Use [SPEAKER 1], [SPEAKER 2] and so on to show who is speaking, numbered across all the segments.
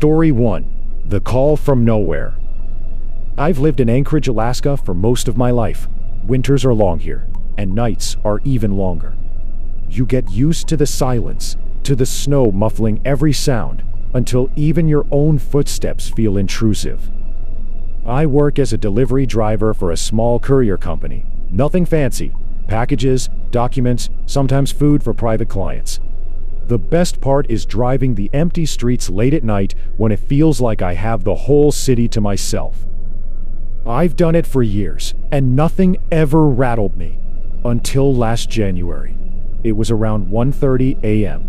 [SPEAKER 1] Story 1. The Call from Nowhere. I've lived in Anchorage, Alaska for most of my life. Winters are long here, and nights are even longer. You get used to the silence, to the snow muffling every sound, until even your own footsteps feel intrusive. I work as a delivery driver for a small courier company. Nothing fancy. Packages, documents, sometimes food for private clients. The best part is driving the empty streets late at night when it feels like I have the whole city to myself. I've done it for years, and nothing ever rattled me. Until last January. It was around 1:30 a.m.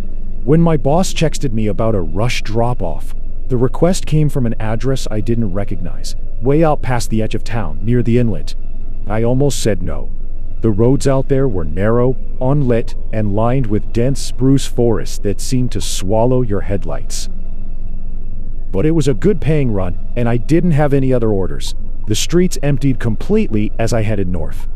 [SPEAKER 1] when my boss texted me about a rush drop-off. The request came from an address I didn't recognize, way out past the edge of town, near the inlet. I almost said no. The roads out there were narrow, unlit, and lined with dense spruce forests that seemed to swallow your headlights. But it was a good-paying run, and I didn't have any other orders. The streets emptied completely as I headed north.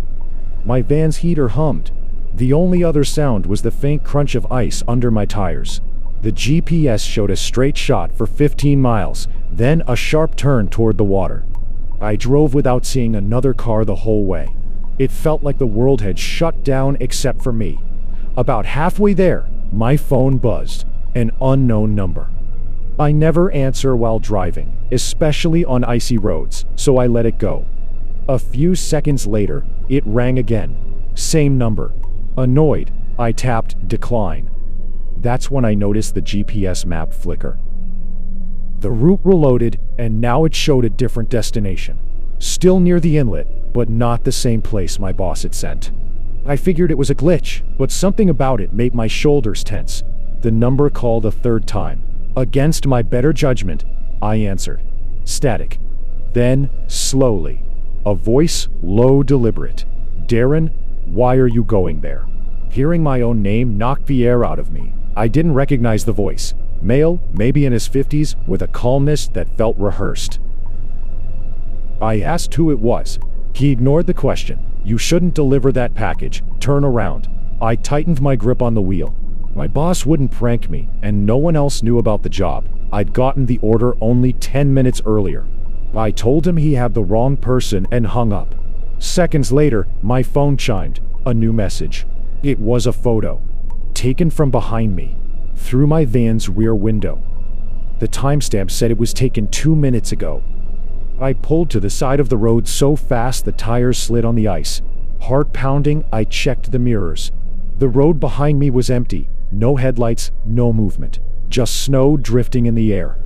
[SPEAKER 1] My van's heater hummed. The only other sound was the faint crunch of ice under my tires. The GPS showed a straight shot for 15 miles, then a sharp turn toward the water. I drove without seeing another car the whole way. It felt like the world had shut down except for me. About halfway there, my phone buzzed. An unknown number. I never answer while driving, especially on icy roads, so I let it go. A few seconds later, it rang again. Same number. Annoyed, I tapped decline. That's when I noticed the GPS map flicker. The route reloaded, and now it showed a different destination. Still near the inlet, but not the same place my boss had sent. I figured it was a glitch, but something about it made my shoulders tense. The number called a third time. Against my better judgment, I answered. Static. Then, slowly, a voice, low, deliberate. Darren, why are you going there? Hearing my own name knocked the air out of me. I didn't recognize the voice. Male, maybe in his 50s, with a calmness that felt rehearsed. I asked who it was. He ignored the question. You shouldn't deliver that package. Turn around. I tightened my grip on the wheel. My boss wouldn't prank me, and no one else knew about the job. I'd gotten the order only 10 minutes earlier. I told him he had the wrong person and hung up. Seconds later, my phone chimed. A new message. It was a photo. Taken from behind me. Through my van's rear window. The timestamp said it was taken 2 minutes ago. I pulled to the side of the road so fast the tires slid on the ice. Heart pounding, I checked the mirrors. The road behind me was empty. No headlights, no movement. Just snow drifting in the air.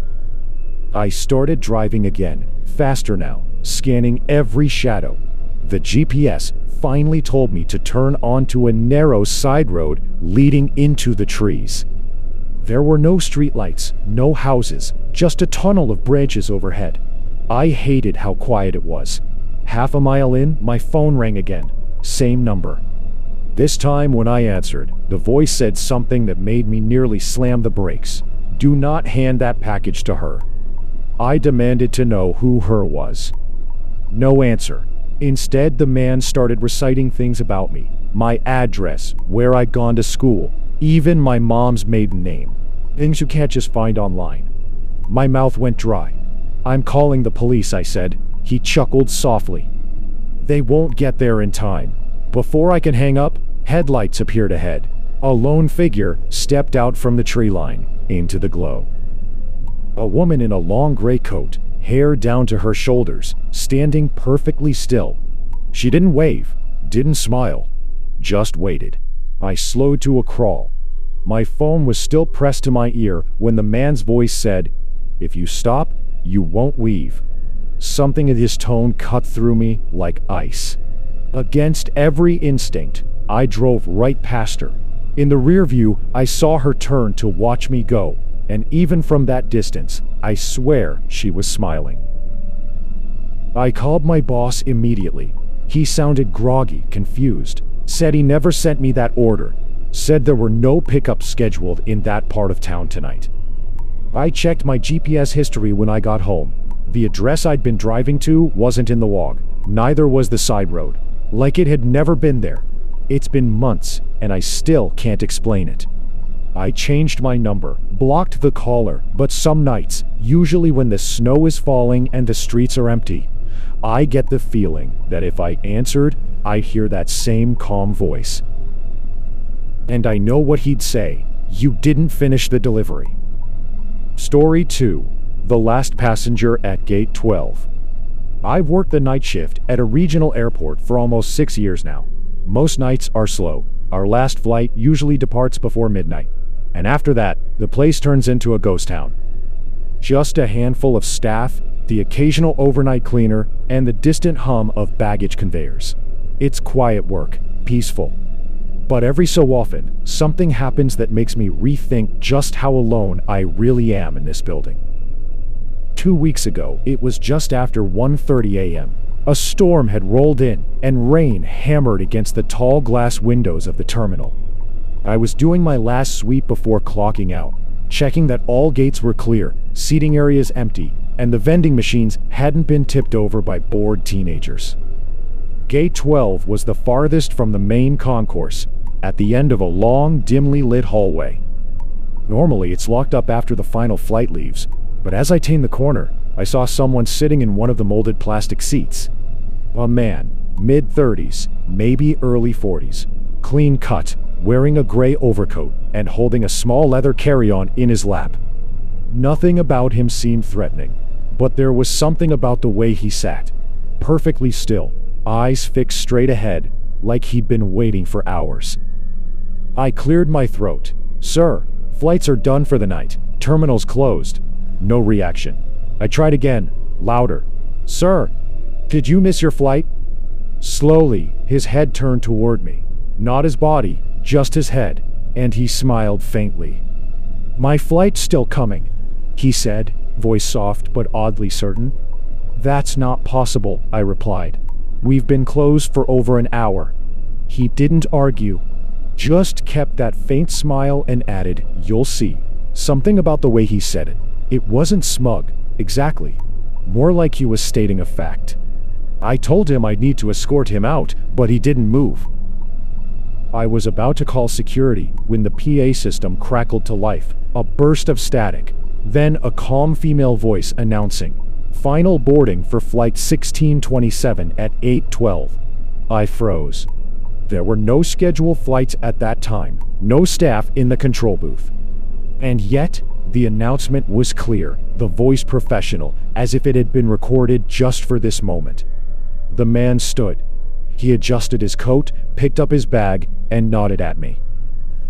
[SPEAKER 1] I started driving again, faster now, scanning every shadow. The GPS finally told me to turn onto a narrow side road leading into the trees. There were no streetlights, no houses, just a tunnel of branches overhead. I hated how quiet it was. Half a mile in, my phone rang again. Same number. This time when I answered, the voice said something that made me nearly slam the brakes. Do not hand that package to her. I demanded to know who her was. No answer. Instead, the man started reciting things about me. My address, where I'd gone to school, even my mom's maiden name. Things you can't just find online. My mouth went dry. I'm calling the police, I said. He chuckled softly. They won't get there in time. Before I can hang up, headlights appeared ahead. A lone figure stepped out from the tree line, into the glow. A woman in a long gray coat, hair down to her shoulders, standing perfectly still. She didn't wave, didn't smile, just waited. I slowed to a crawl. My phone was still pressed to my ear when the man's voice said, "If you stop, you won't leave." Something in his tone cut through me like ice. Against every instinct, I drove right past her. In the rear view, I saw her turn to watch me go, and even from that distance, I swear she was smiling. I called my boss immediately. He sounded groggy, confused, said he never sent me that order, said there were no pickups scheduled in that part of town tonight. I checked my GPS history when I got home. The address I'd been driving to wasn't in the log, neither was the side road. Like it had never been there. It's been months, and I still can't explain it. I changed my number, blocked the caller, but some nights, usually when the snow is falling and the streets are empty, I get the feeling that if I answered, I'd hear that same calm voice. And I know what he'd say: "You didn't finish the delivery." Story 2. The Last Passenger at Gate 12. I've worked the night shift at a regional airport for almost 6 years now. Most nights are slow. Our last flight usually departs before midnight, and after that, the place turns into a ghost town. Just a handful of staff, the occasional overnight cleaner, and the distant hum of baggage conveyors. It's quiet work, peaceful. But every so often, something happens that makes me rethink just how alone I really am in this building. 2 weeks ago, it was just after 1:30 a.m. A storm had rolled in, and rain hammered against the tall glass windows of the terminal. I was doing my last sweep before clocking out, checking that all gates were clear, seating areas empty, and the vending machines hadn't been tipped over by bored teenagers. Gate 12 was the farthest from the main concourse, at the end of a long, dimly lit hallway. Normally, it's locked up after the final flight leaves, but as I turned the corner, I saw someone sitting in one of the molded plastic seats. A man, mid-30s, maybe early 40s, clean cut, wearing a gray overcoat and holding a small leather carry-on in his lap. Nothing about him seemed threatening, but there was something about the way he sat, perfectly still, eyes fixed straight ahead, like he'd been waiting for hours. I cleared my throat. "Sir, flights are done for the night. Terminal's closed." No reaction. I tried again, louder. "Sir, did you miss your flight?" Slowly, his head turned toward me. Not his body, just his head, and he smiled faintly. "My flight's still coming," he said, voice soft but oddly certain. "That's not possible," I replied. "We've been closed for over an hour." He didn't argue, just kept that faint smile and added, "You'll see." Something about the way he said it. It wasn't smug, exactly. More like he was stating a fact. I told him I'd need to escort him out, but he didn't move. I was about to call security when the PA system crackled to life, a burst of static, then a calm female voice announcing, "Final boarding for flight 1627 at 8:12. I froze. There were no scheduled flights at that time, no staff in the control booth. And yet, the announcement was clear, the voice professional, as if it had been recorded just for this moment. The man stood. He adjusted his coat, picked up his bag, and nodded at me.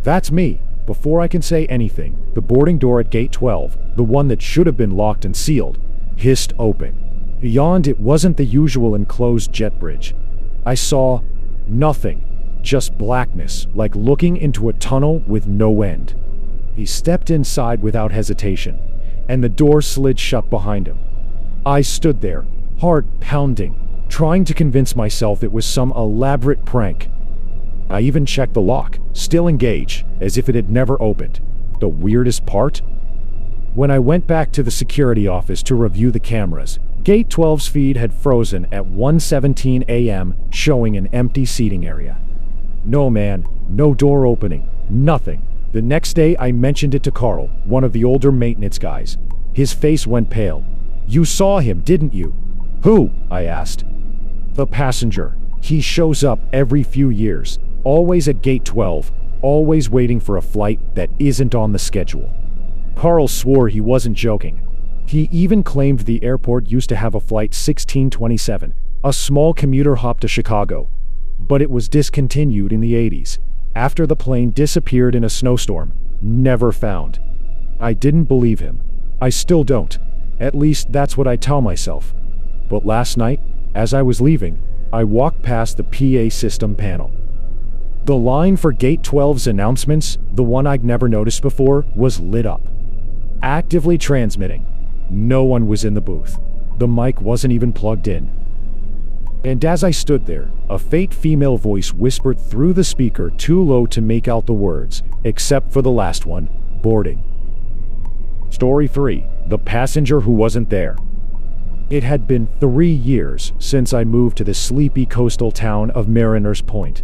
[SPEAKER 1] "That's me." Before I can say anything, the boarding door at Gate 12, the one that should have been locked and sealed, hissed open. Beyond it wasn't the usual enclosed jet bridge. I saw nothing, just blackness, like looking into a tunnel with no end. He stepped inside without hesitation, and the door slid shut behind him. I stood there, heart pounding, trying to convince myself it was some elaborate prank. I even checked the lock, still engaged, as if it had never opened. The weirdest part? When I went back to the security office to review the cameras, Gate 12's feed had frozen at 1:17 a.m., showing an empty seating area. No man, no door opening, nothing. The next day I mentioned it to Carl, one of the older maintenance guys. His face went pale. "You saw him, didn't you?" "Who?" I asked. "The passenger. He shows up every few years, always at Gate 12, always waiting for a flight that isn't on the schedule." Carl swore he wasn't joking. He even claimed the airport used to have a flight 1627, a small commuter hop to Chicago. But it was discontinued in the 80s. After the plane disappeared in a snowstorm, never found. I didn't believe him. I still don't. At least that's what I tell myself. But last night, as I was leaving, I walked past the PA system panel. The line for Gate 12's announcements, the one I'd never noticed before, was lit up. Actively transmitting. No one was in the booth. The mic wasn't even plugged in. And as I stood there, a faint female voice whispered through the speaker too low to make out the words, except for the last one, boarding. Story 3. The passenger who wasn't there. It had been 3 years since I moved to the sleepy coastal town of Mariners Point.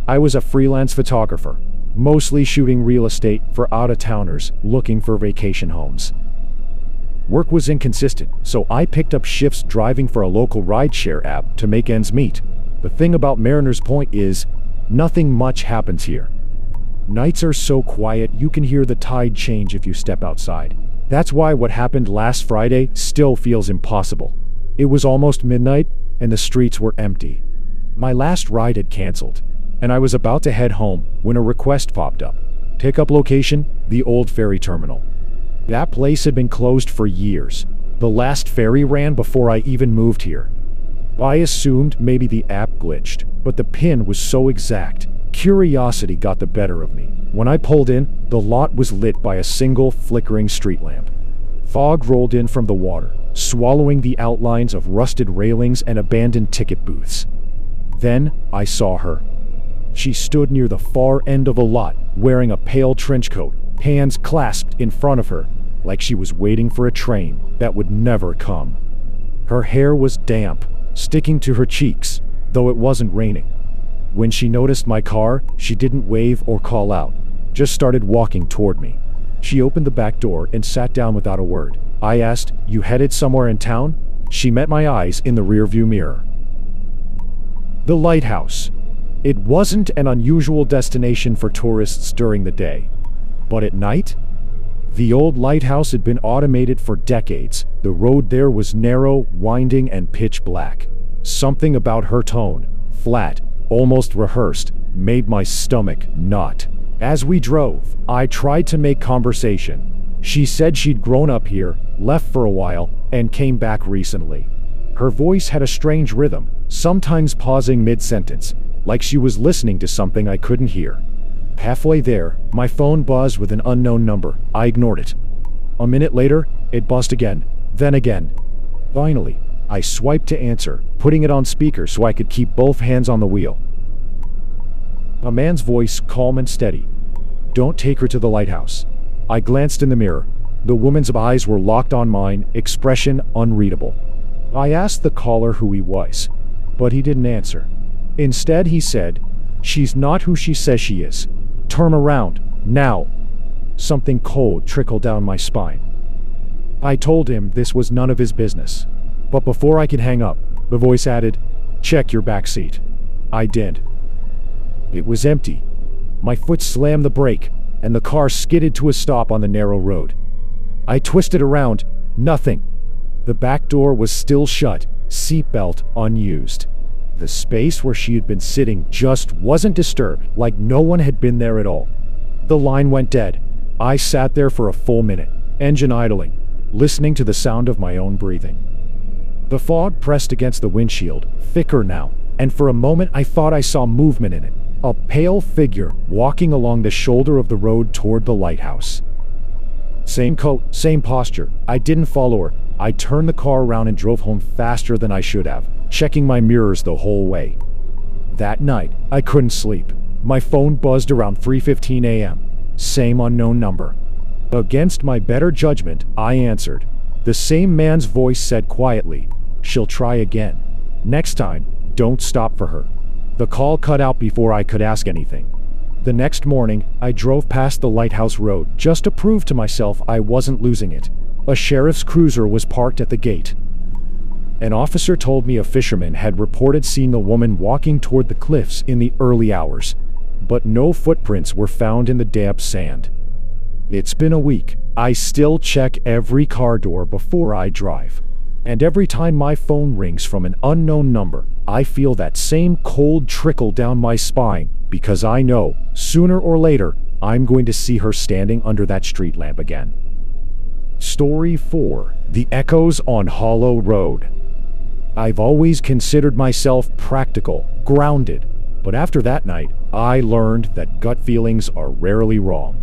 [SPEAKER 1] I was a freelance photographer, mostly shooting real estate for out-of-towners looking for vacation homes. Work was inconsistent, so I picked up shifts driving for a local rideshare app to make ends meet. The thing about Mariner's Point is, nothing much happens here. Nights are so quiet you can hear the tide change if you step outside. That's why what happened last Friday still feels impossible. It was almost midnight, and the streets were empty. My last ride had canceled, and I was about to head home when a request popped up. Pickup location, the old ferry terminal. That place had been closed for years. The last ferry ran before I even moved here. I assumed maybe the app glitched, but the pin was so exact. Curiosity got the better of me. When I pulled in, the lot was lit by a single flickering street lamp. Fog rolled in from the water, swallowing the outlines of rusted railings and abandoned ticket booths. Then I saw her. She stood near the far end of a lot, wearing a pale trench coat, hands clasped in front of her, like she was waiting for a train that would never come. Her hair was damp, sticking to her cheeks, though it wasn't raining. When she noticed my car, she didn't wave or call out, just started walking toward me. She opened the back door and sat down without a word. I asked, "You headed somewhere in town?" She met my eyes in the rearview mirror. The lighthouse. It wasn't an unusual destination for tourists during the day. But at night? The old lighthouse had been automated for decades. The road there was narrow, winding, and pitch black. Something about her tone, flat, almost rehearsed, made my stomach knot. As we drove, I tried to make conversation. She said she'd grown up here, left for a while, and came back recently. Her voice had a strange rhythm, sometimes pausing mid-sentence, like she was listening to something I couldn't hear. Halfway there, my phone buzzed with an unknown number. I ignored it. A minute later, it buzzed again, then again. Finally, I swiped to answer, putting it on speaker so I could keep both hands on the wheel. A man's voice, calm and steady. "Don't take her to the lighthouse." I glanced in the mirror. The woman's eyes were locked on mine, expression unreadable. I asked the caller who he was, but he didn't answer. Instead, he said, "She's not who she says she is. Turn around, now." Something cold trickled down my spine. I told him this was none of his business. But before I could hang up, the voice added, "Check your back seat." I did. It was empty. My foot slammed the brake, and the car skidded to a stop on the narrow road. I twisted around. Nothing. The back door was still shut, seatbelt unused. The space where she had been sitting just wasn't disturbed, like no one had been there at all. The line went dead. I sat there for a full minute, engine idling, listening to the sound of my own breathing. The fog pressed against the windshield, thicker now, and for a moment I thought I saw movement in it. A pale figure walking along the shoulder of the road toward the lighthouse. Same coat, same posture. I didn't follow her. I turned the car around and drove home faster than I should have, checking my mirrors the whole way. That night, I couldn't sleep. My phone buzzed around 3:15 a.m. Same unknown number. Against my better judgment, I answered. The same man's voice said quietly, "She'll try again. Next time, don't stop for her." The call cut out before I could ask anything. The next morning, I drove past the lighthouse road just to prove to myself I wasn't losing it. A sheriff's cruiser was parked at the gate. An officer told me a fisherman had reported seeing a woman walking toward the cliffs in the early hours, but no footprints were found in the damp sand. It's been a week. I still check every car door before I drive. And every time my phone rings from an unknown number, I feel that same cold trickle down my spine because I know, sooner or later, I'm going to see her standing under that street lamp again. Story 4. The Echoes on Hollow Road. I've always considered myself practical, grounded, but after that night, I learned that gut feelings are rarely wrong.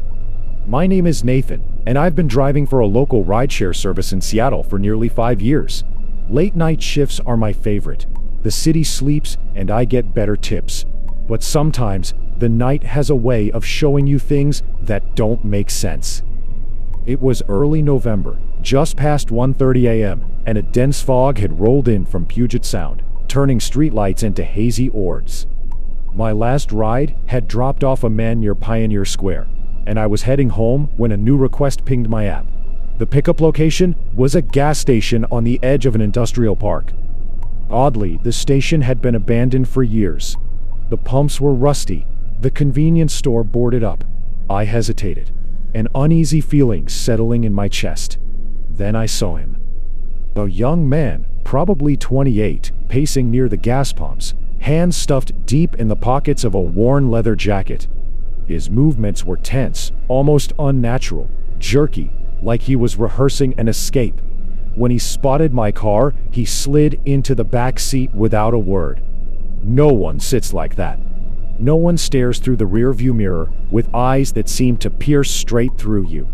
[SPEAKER 1] My name is Nathan, and I've been driving for a local rideshare service in Seattle for nearly 5 years. Late night shifts are my favorite. The city sleeps, and I get better tips. But sometimes, the night has a way of showing you things that don't make sense. It was early November, just past 1:30 a.m., and a dense fog had rolled in from Puget Sound, turning streetlights into hazy orbs. My last ride had dropped off a man near Pioneer Square, and I was heading home when a new request pinged my app. The pickup location was a gas station on the edge of an industrial park. Oddly, the station had been abandoned for years. The pumps were rusty, the convenience store boarded up. I hesitated, an uneasy feeling settling in my chest. Then I saw him. A young man, probably 28, pacing near the gas pumps, hands stuffed deep in the pockets of a worn leather jacket. His movements were tense, almost unnatural, jerky, like he was rehearsing an escape. When he spotted my car, he slid into the back seat without a word. No one sits like that. No one stares through the rearview mirror with eyes that seem to pierce straight through you.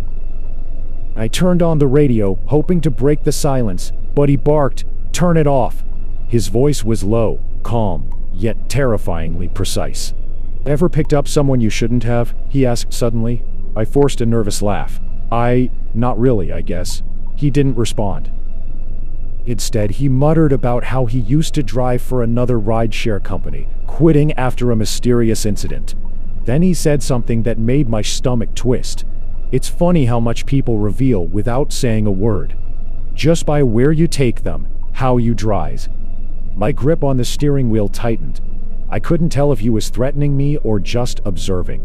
[SPEAKER 1] I turned on the radio, hoping to break the silence, but he barked, "Turn it off." His voice was low, calm, yet terrifyingly precise. "Ever picked up someone you shouldn't have?" he asked suddenly. I forced a nervous laugh. Not really, I guess." He didn't respond. Instead, he muttered about how he used to drive for another rideshare company, quitting after a mysterious incident. Then he said something that made my stomach twist. It's funny how much people reveal without saying a word. Just by where you take them, how you drive. My grip on the steering wheel tightened. I couldn't tell if he was threatening me or just observing.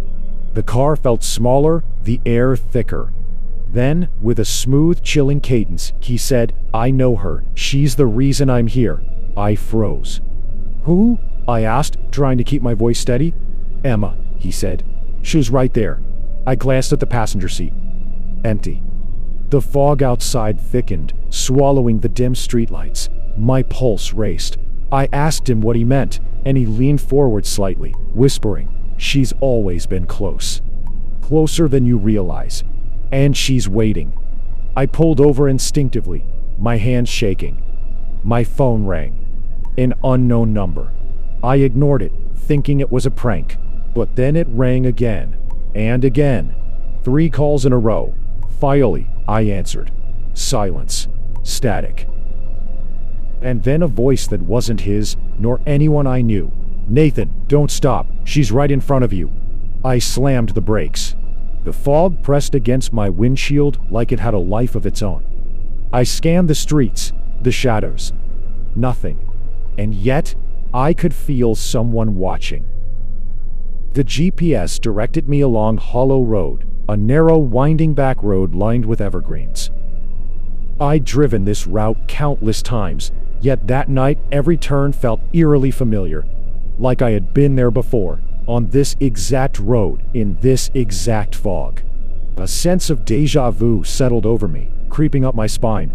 [SPEAKER 1] The car felt smaller, the air thicker. Then, with a smooth, chilling cadence, he said, "I know her. She's the reason I'm here." I froze. "Who?" I asked, trying to keep my voice steady. "Emma," he said. "She's right there." I glanced at the passenger seat. Empty. The fog outside thickened, swallowing the dim streetlights. My pulse raced. I asked him what he meant, and he leaned forward slightly, whispering, "She's always been close. Closer than you realize. And she's waiting." I pulled over instinctively, my hands shaking. My phone rang. An unknown number. I ignored it, thinking it was a prank. But then it rang again. And again. 3 calls in a row. Finally, I answered. Silence. Static. And then a voice that wasn't his, nor anyone I knew. "Nathan, don't stop. She's right in front of you." I slammed the brakes. The fog pressed against my windshield like it had a life of its own. I scanned the streets, the shadows. Nothing. And yet, I could feel someone watching. The GPS directed me along Hollow Road, a narrow, winding back road lined with evergreens. I'd driven this route countless times, yet that night every turn felt eerily familiar, like I had been there before. On this exact road, in this exact fog. A sense of déjà vu settled over me, creeping up my spine.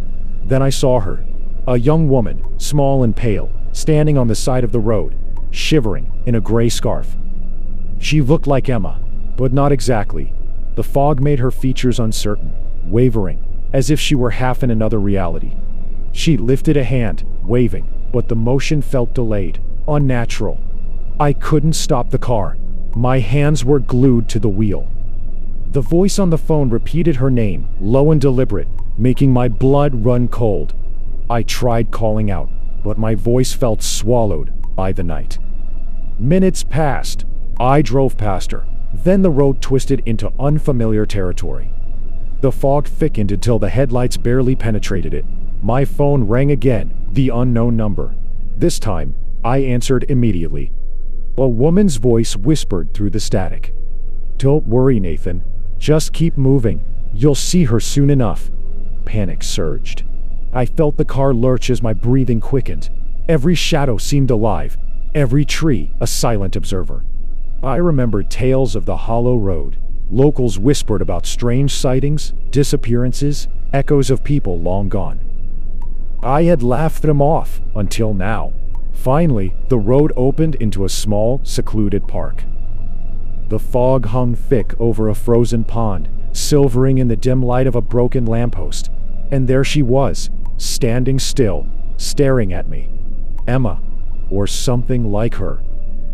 [SPEAKER 1] Then I saw her. A young woman, small and pale, standing on the side of the road, shivering in a gray scarf. She looked like Emma, but not exactly. The fog made her features uncertain, wavering, as if she were half in another reality. She lifted a hand, waving, but the motion felt delayed, unnatural. I couldn't stop the car. My hands were glued to the wheel. The voice on the phone repeated her name, low and deliberate, making my blood run cold. I tried calling out, but my voice felt swallowed by the night. Minutes passed. I drove past her. Then the road twisted into unfamiliar territory. The fog thickened until the headlights barely penetrated it. My phone rang again, the unknown number. This time, I answered immediately. A woman's voice whispered through the static. "Don't worry, Nathan. Just keep moving. You'll see her soon enough." Panic surged. I felt the car lurch as my breathing quickened. Every shadow seemed alive, every tree a silent observer. I remembered tales of the Hollow Road. Locals whispered about strange sightings, disappearances, echoes of people long gone. I had laughed them off until now. Finally, the road opened into a small, secluded park. The fog hung thick over a frozen pond, silvering in the dim light of a broken lamppost. And there she was, standing still, staring at me. Emma, or something like her.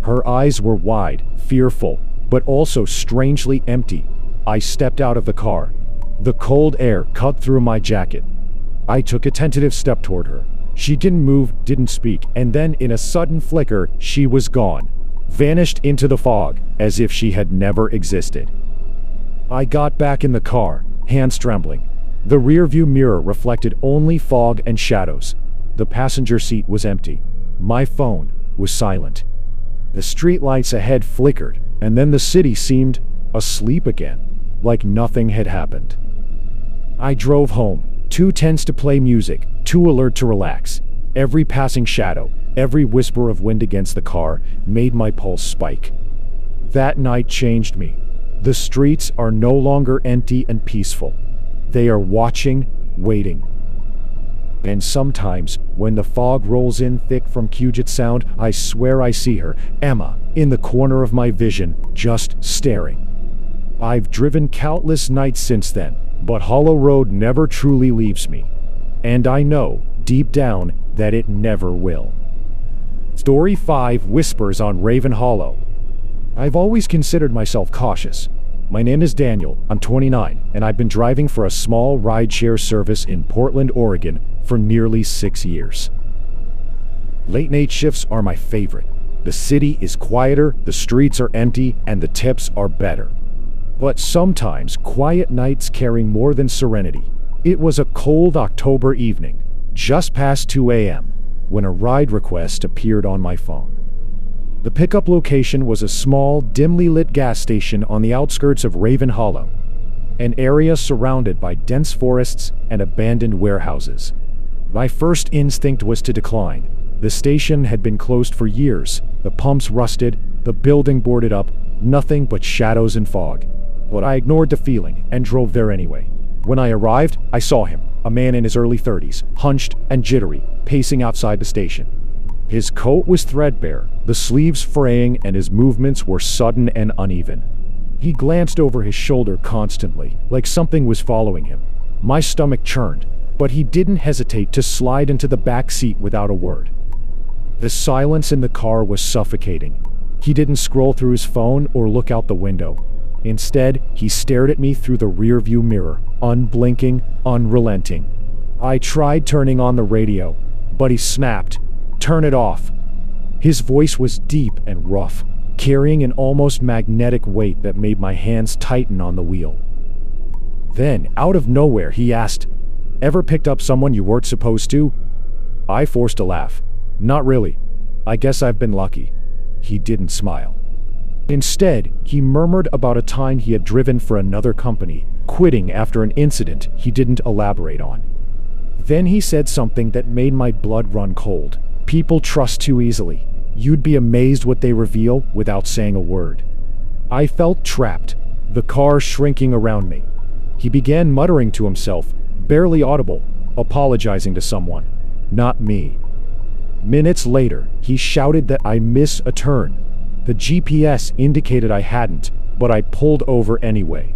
[SPEAKER 1] Her eyes were wide, fearful, but also strangely empty. I stepped out of the car. The cold air cut through my jacket. I took a tentative step toward her. She didn't move, didn't speak, and then in a sudden flicker, she was gone. vanished into the fog as if she had never existed. I got back in the car, hands trembling. The rearview mirror reflected only fog and shadows. The passenger seat was empty. My phone was silent. The streetlights ahead flickered, and then the city seemed asleep again, like nothing had happened. I drove home, too tense to play music, too alert to relax. Every passing shadow, every whisper of wind against the car made my pulse spike. That night changed me. The streets are no longer empty and peaceful. They are watching, waiting. And sometimes, when the fog rolls in thick from Puget Sound, I swear I see her, Emma, in the corner of my vision, just staring. I've driven countless nights since then, but Hollow Road never truly leaves me. And I know, deep down, that it never will. Story 5: Whispers on Raven Hollow. I've always considered myself cautious. My name is Daniel, I'm 29, and I've been driving for a small rideshare service in Portland, Oregon for nearly 6 years. Late-night shifts are my favorite. The city is quieter, the streets are empty, and the tips are better. But sometimes, quiet nights carry more than serenity. It was a cold October evening, just past 2 a.m., when a ride request appeared on my phone. The pickup location was a small, dimly lit gas station on the outskirts of Raven Hollow, an area surrounded by dense forests and abandoned warehouses. My first instinct was to decline. The station had been closed for years, the pumps rusted, the building boarded up, nothing but shadows and fog. But I ignored the feeling and drove there anyway. When I arrived, I saw him, a man in his early 30s, hunched and jittery, pacing outside the station. His coat was threadbare, the sleeves fraying, and his movements were sudden and uneven. He glanced over his shoulder constantly, like something was following him. My stomach churned, but he didn't hesitate to slide into the back seat without a word. The silence in the car was suffocating. He didn't scroll through his phone or look out the window. Instead, he stared at me through the rearview mirror, unblinking, unrelenting. I tried turning on the radio, but he snapped, "Turn it off." His voice was deep and rough, carrying an almost magnetic weight that made my hands tighten on the wheel. Then, out of nowhere, he asked, "Ever picked up someone you weren't supposed to?" I forced a laugh. "Not really. I guess I've been lucky." He didn't smile. Instead, he murmured about a time he had driven for another company, quitting after an incident he didn't elaborate on. Then he said something that made my blood run cold. People trust too easily. You'd be amazed what they reveal without saying a word. I felt trapped, the car shrinking around me. He began muttering to himself, barely audible, apologizing to someone. Not me. Minutes later, he shouted that I missed a turn. The GPS indicated I hadn't, but I pulled over anyway.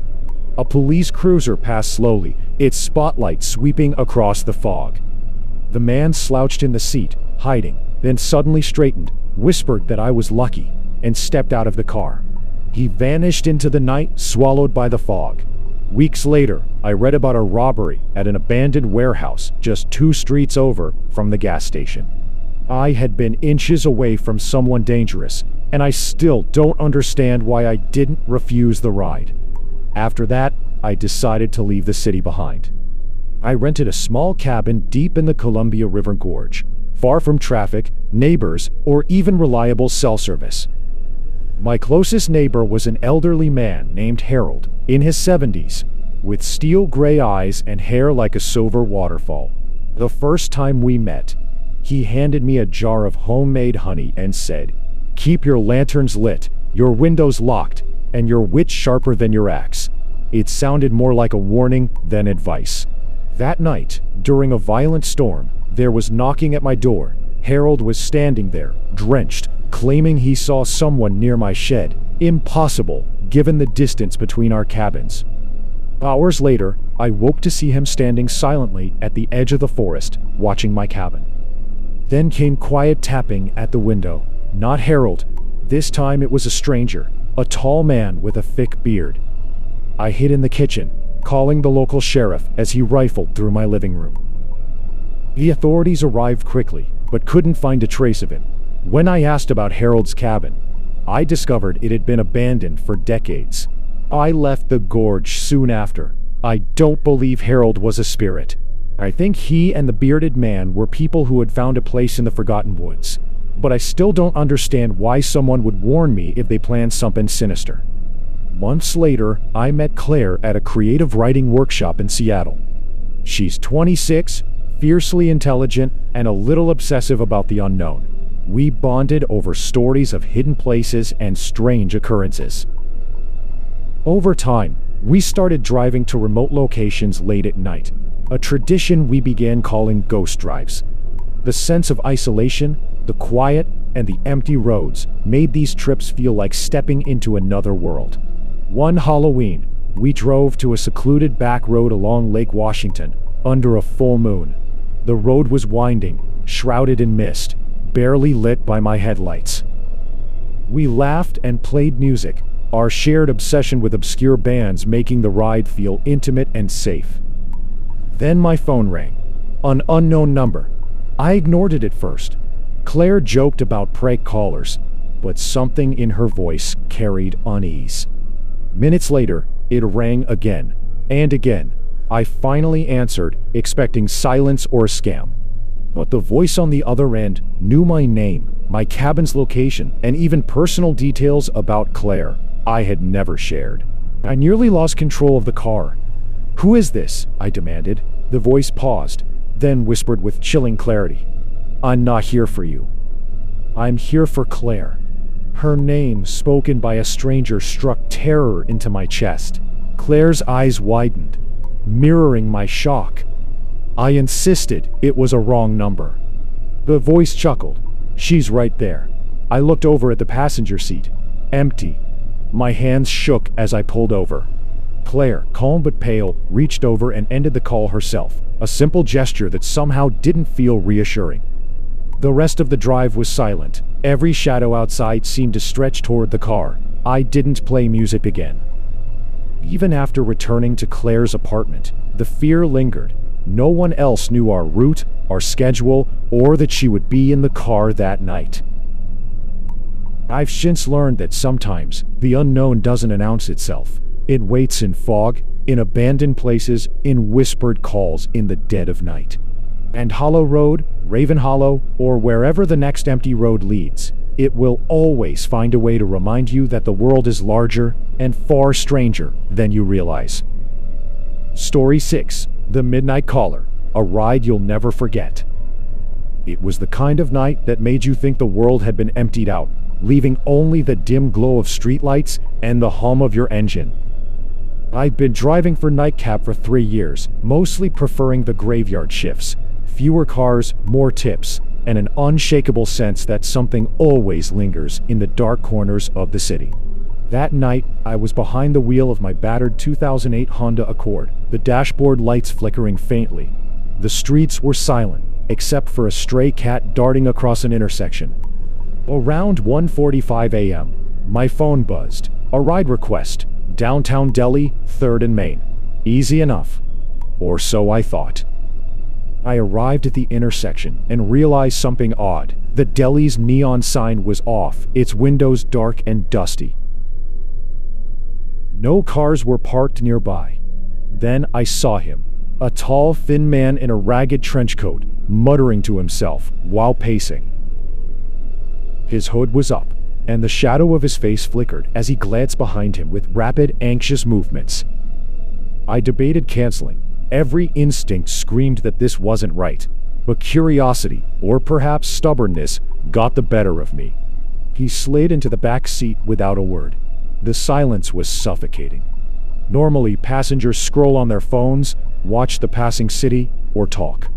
[SPEAKER 1] A police cruiser passed slowly, its spotlight sweeping across the fog. The man slouched in the seat, hiding, then suddenly straightened, whispered that I was lucky, and stepped out of the car. He vanished into the night, swallowed by the fog. Weeks later, I read about a robbery at an abandoned warehouse just 2 streets over from the gas station. I had been inches away from someone dangerous, and I still don't understand why I didn't refuse the ride. After that, I decided to leave the city behind. I rented a small cabin deep in the Columbia River Gorge, far from traffic, neighbors, or even reliable cell service. My closest neighbor was an elderly man named Harold, in his 70s, with steel gray eyes and hair like a silver waterfall. The first time we met, he handed me a jar of homemade honey and said, "Keep your lanterns lit, your windows locked, and your wit sharper than your axe." It sounded more like a warning than advice. That night, during a violent storm, there was knocking at my door. Harold was standing there, drenched, claiming he saw someone near my shed. Impossible, given the distance between our cabins. Hours later, I woke to see him standing silently at the edge of the forest, watching my cabin. Then came quiet tapping at the window. Not Harold. This time it was a stranger, a tall man with a thick beard. I hid in the kitchen, calling the local sheriff as he rifled through my living room. The authorities arrived quickly, but couldn't find a trace of him. When I asked about Harold's cabin, I discovered it had been abandoned for decades. I left the gorge soon after. I don't believe Harold was a spirit. I think he and the bearded man were people who had found a place in the Forgotten Woods. But I still don't understand why someone would warn me if they planned something sinister. Months later, I met Claire at a creative writing workshop in Seattle. She's 26, fiercely intelligent, and a little obsessive about the unknown. We bonded over stories of hidden places and strange occurrences. Over time, we started driving to remote locations late at night, a tradition we began calling ghost drives. The sense of isolation, the quiet, and the empty roads made these trips feel like stepping into another world. One Halloween, we drove to a secluded back road along Lake Washington, under a full moon. The road was winding, shrouded in mist, barely lit by my headlights. We laughed and played music, our shared obsession with obscure bands making the ride feel intimate and safe. Then my phone rang. An unknown number. I ignored it at first. Claire joked about prank callers, but something in her voice carried unease. Minutes later, it rang again, and again. I finally answered, expecting silence or a scam. But the voice on the other end knew my name, my cabin's location, and even personal details about Claire I had never shared. I nearly lost control of the car. "Who is this?" I demanded. The voice paused, then whispered with chilling clarity. "I'm not here for you. I'm here for Claire." Her name, spoken by a stranger, struck terror into my chest. Claire's eyes widened, mirroring my shock. I insisted it was a wrong number. The voice chuckled. "She's right there." I looked over at the passenger seat. Empty. My hands shook as I pulled over. Claire, calm but pale, reached over and ended the call herself, a simple gesture that somehow didn't feel reassuring. The rest of the drive was silent. Every shadow outside seemed to stretch toward the car. I didn't play music again. Even after returning to Claire's apartment, the fear lingered. No one else knew our route, our schedule, or that she would be in the car that night. I've since learned that sometimes the unknown doesn't announce itself. It waits in fog, in abandoned places, in whispered calls in the dead of night. And Hollow Road, Raven Hollow, or wherever the next empty road leads, it will always find a way to remind you that the world is larger and far stranger than you realize. Story 6. The Midnight Caller, a ride you'll never forget. It was the kind of night that made you think the world had been emptied out, leaving only the dim glow of streetlights and the hum of your engine. I'd been driving for Nightcap for 3 years, mostly preferring the graveyard shifts. Fewer cars, more tips, and an unshakable sense that something always lingers in the dark corners of the city. That night, I was behind the wheel of my battered 2008 Honda Accord, the dashboard lights flickering faintly. The streets were silent, except for a stray cat darting across an intersection. Around 1:45 a.m., my phone buzzed. A ride request. Downtown Delhi, 3rd and Main. Easy enough. Or so I thought. I arrived at the intersection and realized something odd. The deli's neon sign was off, its windows dark and dusty. No cars were parked nearby. Then I saw him, a tall, thin man in a ragged trench coat, muttering to himself while pacing. His hood was up, and the shadow of his face flickered as he glanced behind him with rapid, anxious movements. I debated canceling. Every instinct screamed that this wasn't right, but curiosity, or perhaps stubbornness, got the better of me. He slid into the back seat without a word. The silence was suffocating. Normally, passengers scroll on their phones, watch the passing city, or talk.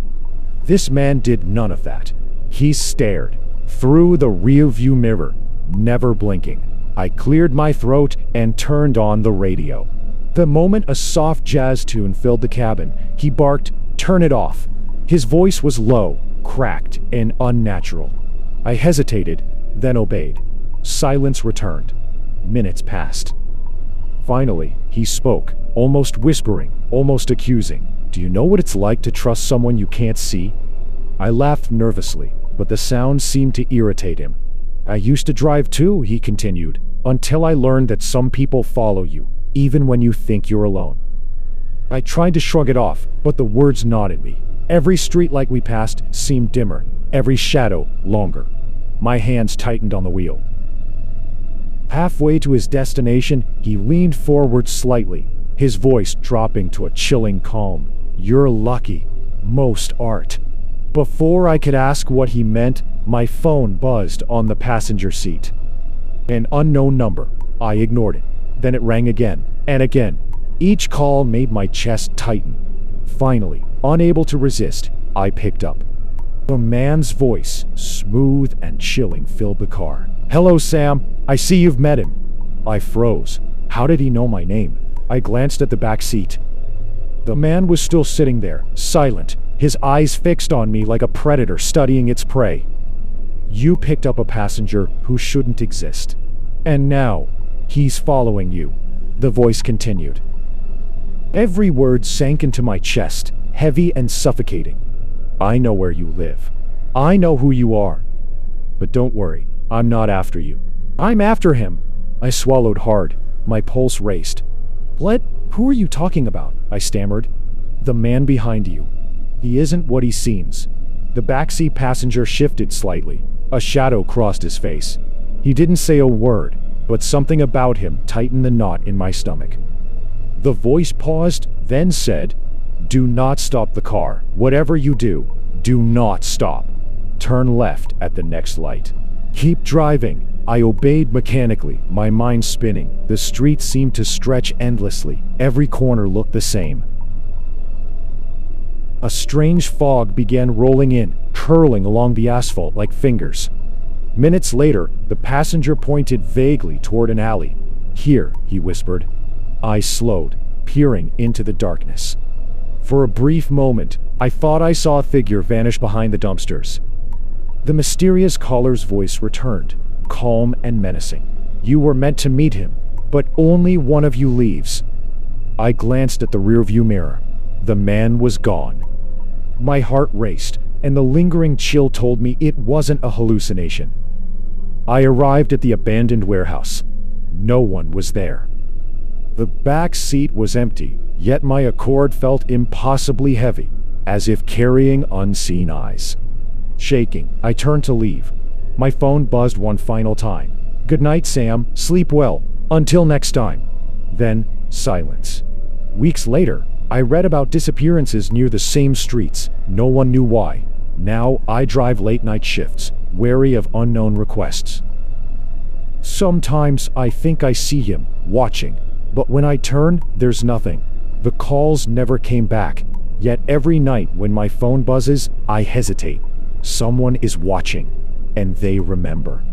[SPEAKER 1] This man did none of that. He stared, through the rearview mirror, never blinking. I cleared my throat and turned on the radio. The moment a soft jazz tune filled the cabin, he barked, "Turn it off." His voice was low, cracked, and unnatural. I hesitated, then obeyed. Silence returned. Minutes passed. Finally, he spoke, almost whispering, almost accusing. "Do you know what it's like to trust someone you can't see?" I laughed nervously, but the sound seemed to irritate him. I used to drive too, he continued, until I learned that some people follow you, even when you think you're alone. I tried to shrug it off, but the words gnawed at me. Every streetlight we passed seemed dimmer, every shadow longer. My hands tightened on the wheel. Halfway to his destination, he leaned forward slightly, his voice dropping to a chilling calm. You're lucky. Most aren't. Before I could ask what he meant, my phone buzzed on the passenger seat. An unknown number. I ignored it. Then it rang again, and again. Each call made my chest tighten. Finally, unable to resist, I picked up. The man's voice, smooth and chilling, filled the car. Hello, Sam. I see you've met him. I froze. How did he know my name? I glanced at the back seat. The man was still sitting there, silent, his eyes fixed on me like a predator studying its prey. You picked up a passenger who shouldn't exist. And now, he's following you, the voice continued. Every word sank into my chest, heavy and suffocating. I know where you live. I know who you are. But don't worry, I'm not after you. I'm after him. I swallowed hard. My pulse raced. What? Who are you talking about? I stammered. The man behind you. He isn't what he seems. The backseat passenger shifted slightly. A shadow crossed his face. He didn't say a word, but something about him tightened the knot in my stomach. The voice paused, then said, Do not stop the car. Whatever you do, do not stop. Turn left at the next light. Keep driving. I obeyed mechanically, my mind spinning. The street seemed to stretch endlessly. Every corner looked the same. A strange fog began rolling in, curling along the asphalt like fingers. Minutes later, the passenger pointed vaguely toward an alley. Here, he whispered. I slowed, peering into the darkness. For a brief moment, I thought I saw a figure vanish behind the dumpsters. The mysterious caller's voice returned, calm and menacing. You were meant to meet him, but only one of you leaves. I glanced at the rearview mirror. The man was gone. My heart raced, and the lingering chill told me it wasn't a hallucination. I arrived at the abandoned warehouse. No one was there. The back seat was empty, yet my Accord felt impossibly heavy, as if carrying unseen eyes. Shaking, I turned to leave. My phone buzzed one final time. Good night, Sam. Sleep well. Until next time. Then, silence. Weeks later, I read about disappearances near the same streets. No one knew why. Now I drive late-night shifts, wary of unknown requests. Sometimes I think I see him, watching, but when I turn, there's nothing. The calls never came back, yet every night when my phone buzzes, I hesitate. Someone is watching, and they remember.